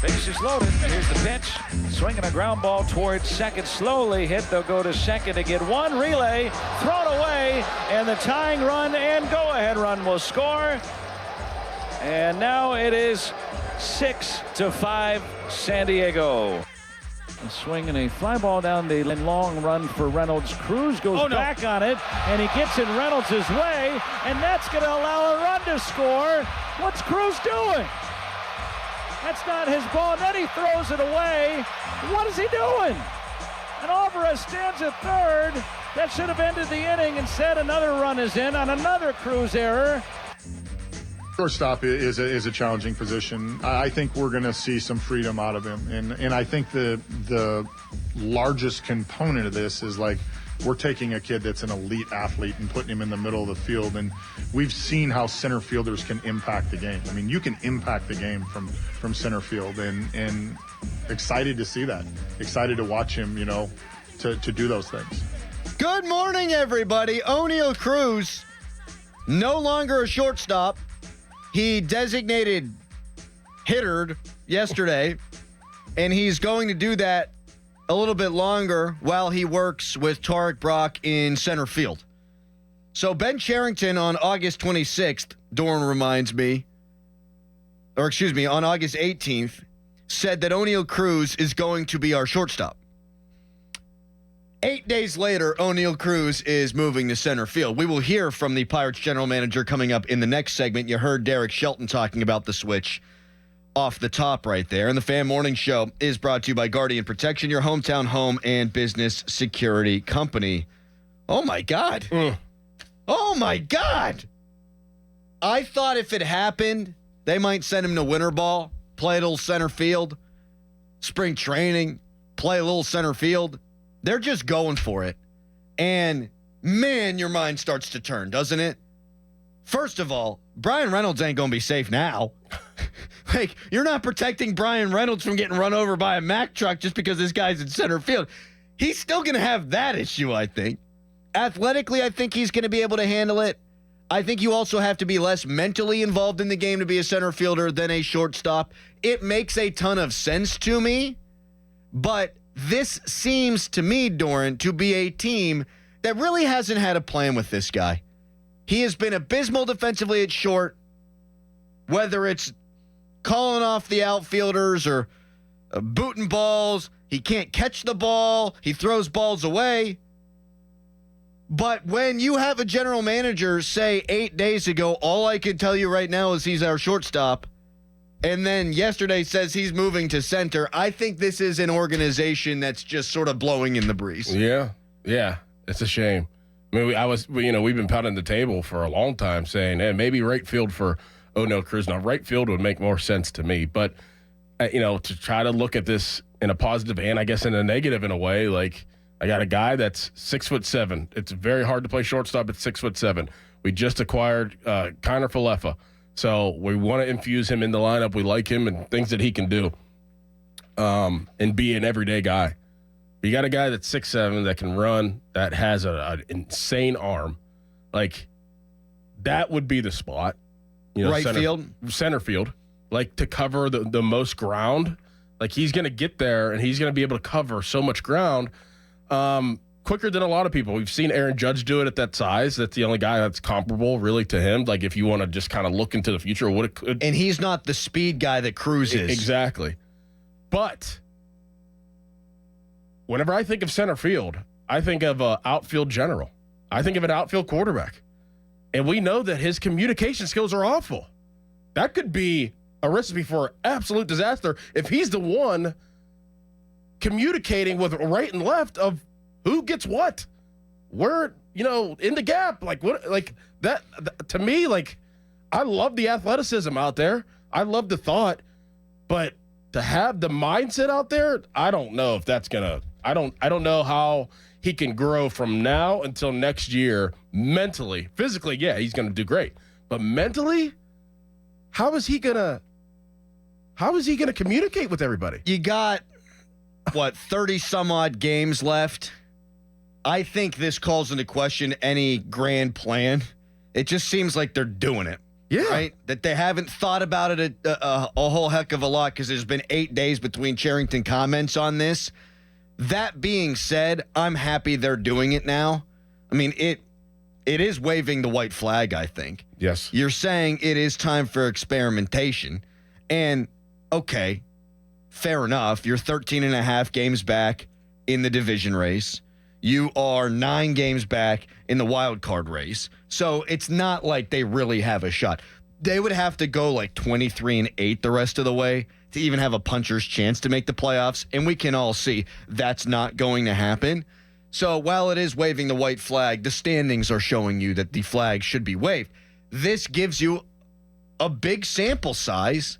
Bases loaded. Here's the pitch. Swinging a ground ball towards second. Slowly hit. They'll go to second to get one. Relay thrown away. And the tying run and go-ahead run will score. And now it is 6-5 San Diego. A swing and a fly ball down the long run for Reynolds. Cruz goes back on it, and he gets in Reynolds' way, and that's going to allow a run to score. What's Cruz doing? That's not his ball. Then he throws it away. What is he doing? And Alvarez stands at third. That should have ended the inning. Instead, another run is in on another Cruz error. Shortstop is a challenging position. I think we're going to see some freedom out of him, and I think the largest component of this is like we're taking a kid that's an elite athlete and putting him in the middle of the field, and we've seen how center fielders can impact the game. I mean, you can impact the game from center field, and excited to see that. Excited to watch him, to do those things. Good morning, everybody. Oneil Cruz, no longer a shortstop. He designated hitter yesterday, and he's going to do that a little bit longer while he works with Tarek Brock in center field. So Ben Cherington on August 26th, Dorin reminds me, on August 18th, said that Oneil Cruz is going to be our shortstop. 8 days later, Oneil Cruz is moving to center field. We will hear from the Pirates general manager coming up in the next segment. You heard Derek Shelton talking about the switch off the top right there. And the Fan Morning Show is brought to you by Guardian Protection, your hometown home and business security company. Oh, my God. Oh, my God. I thought if it happened, they might send him to winter ball, play a little center field, spring training, play a little center field. They're just going for it. And, man, your mind starts to turn, doesn't it? First of all, Brian Reynolds ain't going to be safe now. Like, you're not protecting Brian Reynolds from getting run over by a Mack truck just because this guy's in center field. He's still going to have that issue, I think. Athletically, I think he's going to be able to handle it. I think you also have to be less mentally involved in the game to be a center fielder than a shortstop. It makes a ton of sense to me, but this seems to me, Dorin, to be a team that really hasn't had a plan with this guy. He has been abysmal defensively at short, whether it's calling off the outfielders or booting balls. He can't catch the ball. He throws balls away. But when you have a general manager say 8 days ago, all I can tell you right now is he's our shortstop, and then yesterday says he's moving to center, I think this is an organization that's just sort of blowing in the breeze. Yeah, it's a shame. I mean, we've been pounding the table for a long time saying, hey, maybe right field for Oneil Cruz. Now, right field would make more sense to me, but to try to look at this in a positive and I guess in a negative in a way, like I got a guy that's 6'7". It's very hard to play shortstop at 6'7". We just acquired Kiner Falefa. So we want to infuse him in the lineup. We like him and things that he can do and be an everyday guy. You got a guy that's 6'7", that can run, that has an insane arm. Like, that would be the spot. Right field? Center field. Like, to cover the most ground. Like, he's going to get there, and he's going to be able to cover so much ground quicker than a lot of people. We've seen Aaron Judge do it at that size. That's the only guy that's comparable, really, to him. Like, if you want to just kind of look into the future of what it could. And he's not the speed guy that Cruz is. Exactly. But whenever I think of center field, I think of an outfield general. I think of an outfield quarterback. And we know that his communication skills are awful. That could be a recipe for absolute disaster if he's the one communicating with right and left of who gets what, where, in the gap, like what, like that to me, like I love the athleticism out there. I love the thought, but to have the mindset out there, I don't know if that's gonna. I don't know how he can grow from now until next year mentally. Physically, yeah, he's gonna do great, but mentally, how is he gonna communicate with everybody? You got 30 some odd games left. I think this calls into question any grand plan. It just seems like they're doing it. Yeah. Right? That they haven't thought about it a whole heck of a lot because there's been 8 days between Cherington comments on this. That being said, I'm happy they're doing it now. I mean, it is waving the white flag, I think. Yes. You're saying it is time for experimentation. And, okay, fair enough. You're 13 and a half games back in the division race. You are 9 games back in the wild card race. So it's not like they really have a shot. They would have to go like 23-8 the rest of the way to even have a puncher's chance to make the playoffs. And we can all see that's not going to happen. So while it is waving the white flag, the standings are showing you that the flag should be waved. This gives you a big sample size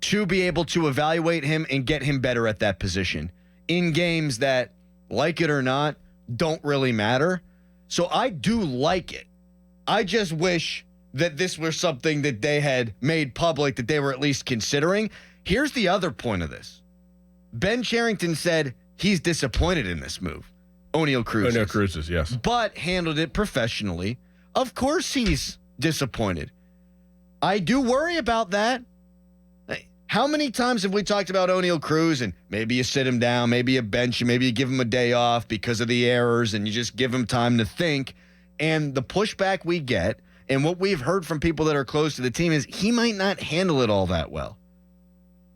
to be able to evaluate him and get him better at that position in games that, like it or not, don't really matter. So I do like it. I just wish that this was something that they had made public, that they were at least considering. Here's the other point of this. Ben Cherington said he's disappointed in this move. Oneil Cruz. Oneil Cruz is, yes. But handled it professionally. Of course he's disappointed. I do worry about that. How many times have we talked about Oneil Cruz and maybe you sit him down, maybe you bench him, maybe you give him a day off because of the errors and you just give him time to think. And the pushback we get and what we've heard from people that are close to the team is he might not handle it all that well.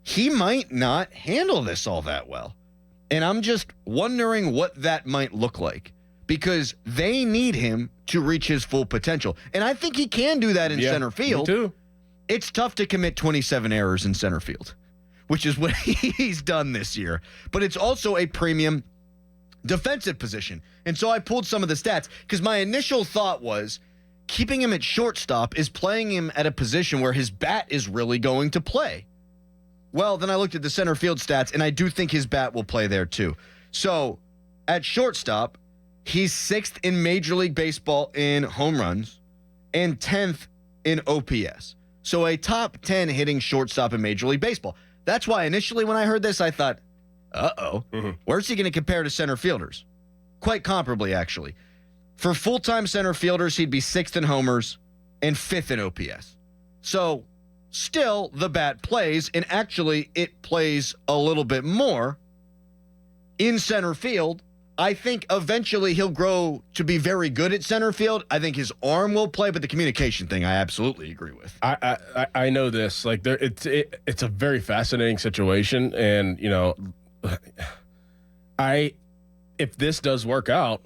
He might not handle this all that well. And I'm just wondering what that might look like because they need him to reach his full potential. And I think he can do that in center field. Me too. It's tough to commit 27 errors in center field, which is what he's done this year. But it's also a premium defensive position. And so I pulled some of the stats because my initial thought was keeping him at shortstop is playing him at a position where his bat is really going to play. Well, then I looked at the center field stats, and I do think his bat will play there too. So at shortstop, he's 6th in Major League Baseball in home runs and 10th in OPS. So a top 10 hitting shortstop in Major League Baseball. That's why initially when I heard this, I thought, where's he going to compare to center fielders? Quite comparably, actually. For full-time center fielders, he'd be 6th in homers and 5th in OPS. So still, the bat plays, and actually it plays a little bit more in center field. I think eventually he'll grow to be very good at center field. I think his arm will play, but the communication thing I absolutely agree with. I know this. Like it's a very fascinating situation, and you know, if this does work out,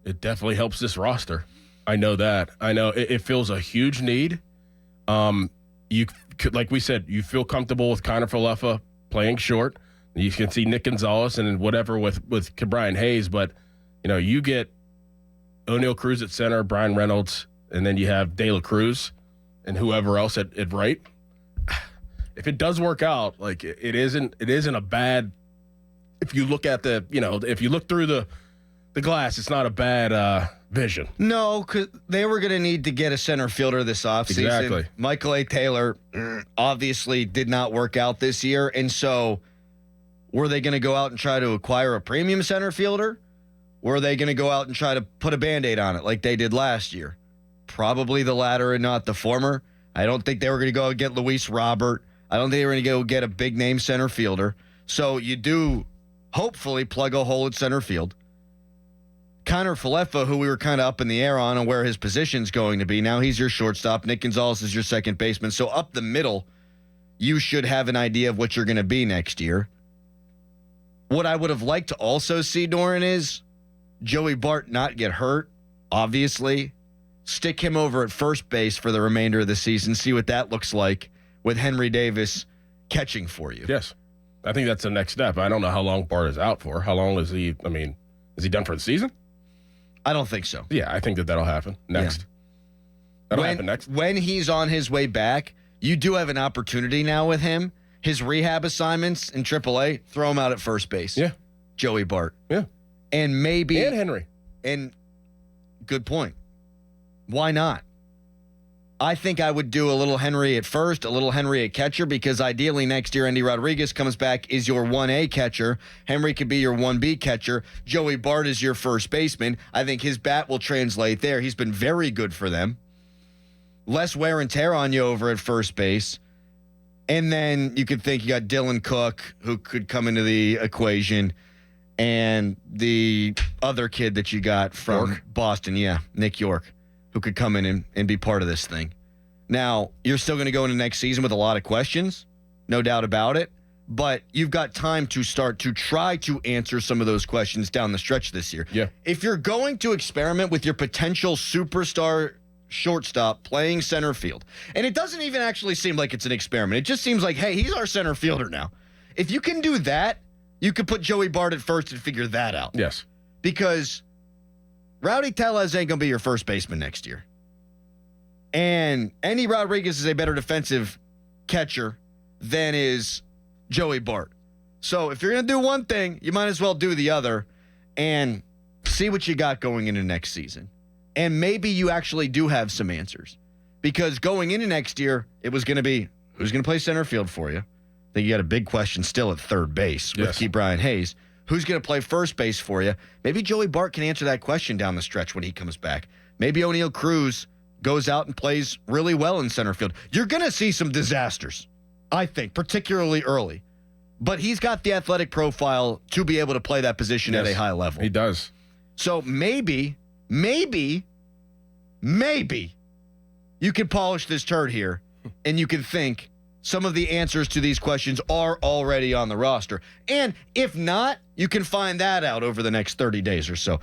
it definitely helps this roster. I know that. I know it fills a huge need. You could, like we said, you feel comfortable with Connor Falefa playing short. You can see Nick Gonzalez and whatever with Brian Hayes, but you know you get Oneil Cruz at center, Brian Reynolds, and then you have De La Cruz and whoever else at right. If it does work out, like it isn't a bad. If you look at if you look through the glass, it's not a bad vision. No, because they were going to need to get a center fielder this offseason. Exactly. Michael A. Taylor obviously did not work out this year, and so. Were they going to go out and try to acquire a premium center fielder? Were they going to go out and try to put a Band-Aid on it like they did last year? Probably the latter and not the former. I don't think they were going to go get Luis Robert. I don't think they were going to go get a big-name center fielder. So you do hopefully plug a hole at center field. Connor Falefa, who we were kind of up in the air on where his position's going to be, now he's your shortstop. Nick Gonzalez is your second baseman. So up the middle, you should have an idea of what you're going to be next year. What I would have liked to also see, Dorin, is Joey Bart not get hurt, obviously. Stick him over at first base for the remainder of the season. See what that looks like with Henry Davis catching for you. Yes. I think that's the next step. I don't know how long Bart is out for. How long is he? I mean, is he done for the season? I don't think so. Yeah, I think that'll happen next. Yeah. That'll happen next. When he's on his way back, you do have an opportunity now with him. His rehab assignments in AAA, throw him out at first base. Yeah. Joey Bart. Yeah. And maybe. And Henry. And good point. Why not? I think I would do a little Henry at first, a little Henry at catcher, because ideally next year Andy Rodriguez comes back, is your 1A catcher. Henry could be your 1B catcher. Joey Bart is your first baseman. I think his bat will translate there. He's been very good for them. less wear and tear on you over at first base. And then you could think you got Dylan Cook, who could come into the equation, and the other kid that you got from Boston, Nick York, who could come in and be part of this thing. Now, you're still going to go into next season with a lot of questions, no doubt about it, but you've got time to start to try to answer some of those questions down the stretch this year. Yeah. If you're going to experiment with your potential superstar shortstop playing center field, and it doesn't even actually seem like it's an experiment. It just seems like, hey, he's our center fielder now. If you can do that, you could put Joey Bart at first and figure that out. Yes. Because Rowdy Tellez ain't going to be your first baseman next year. And Andy Rodriguez is a better defensive catcher than is Joey Bart. So if you're going to do one thing, you might as well do the other and see what you got going into next season. And maybe you actually do have some answers. Because going into next year, it was going to be, who's going to play center field for you? I think you got a big question still at third base with Key Brian Hayes. Who's going to play first base for you? Maybe Joey Bart can answer that question down the stretch when he comes back. Maybe Oneil Cruz goes out and plays really well in center field. You're going to see some disasters, I think, particularly early. But he's got the athletic profile to be able to play that position at a high level. He does. So maybe you can polish this turd here and you can think some of the answers to these questions are already on the roster. And if not, you can find that out over the next 30 days or so.